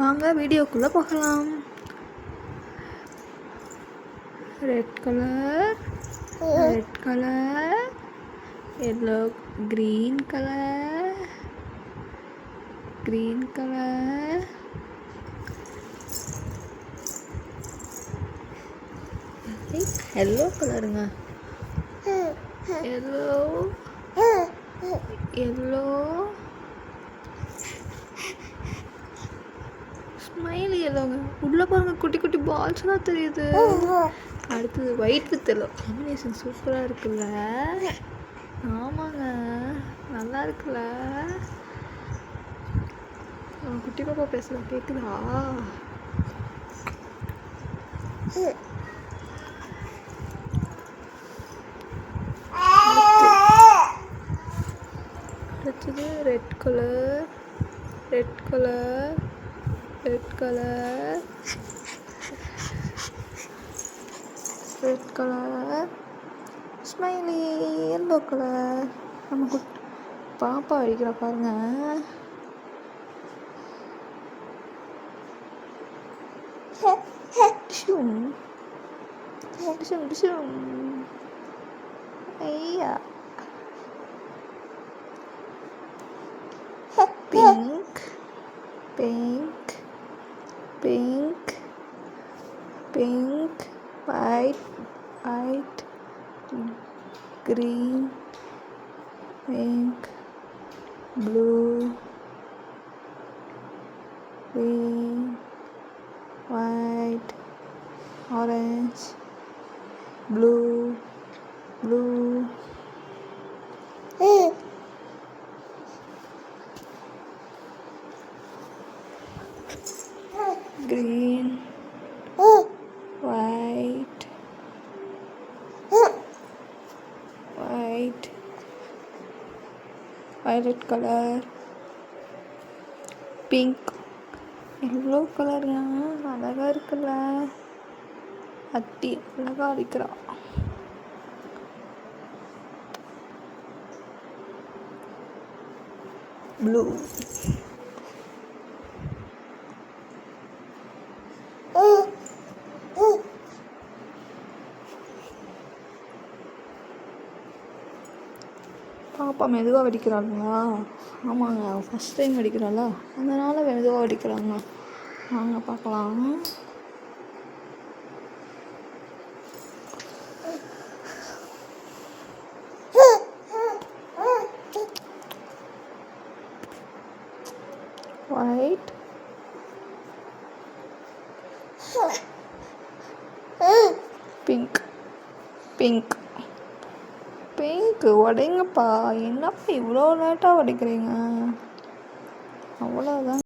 வாங்க வீடியோக்குள்ளே போகலாம். Red colour, yellow, green colour, yellow கலருங்க, எல்லோ ஸ்மைலி எல்லோங்க. உள்ளே பாருங்க, குட்டி குட்டி பால்ஸ்லாம் தெரியுது. அடுத்தது ஒயிட் வித் எல்லோ காம்பினேஷன் சூப்பராக இருக்குல்ல? ஆமாங்க, நல்லா இருக்குல்ல? குட்டி பாப்பா பேசுகிறா, கேட்குதா? அடுத்தது red colour smiley yellow colour. நம்ம பாப்பா அடிக்கிற பாருங்க. ஐயா pink, white, green, pink, blue, green, white, orange, blue, green, white, violet color, pink, yellow colour. அழகா இருக்குல்ல? அட்டி அழகா அடிக்கிறா. ப்ளூ, பாப்பா மெதுவாக வெடிக்கிறாங்களா? ஆமாங்க, ஃபஸ்ட் டைம் வெடிக்கிறாளா, அதனால் மெதுவாக வெடிக்கிறாங்க. வாங்க பார்க்கலாம். ஒயிட், பிங்க் உடைங்கப்பா. என்னப்பா இவ்வளோ லேட்டாக உடைக்கிறீங்க? அவ்வளோதான்.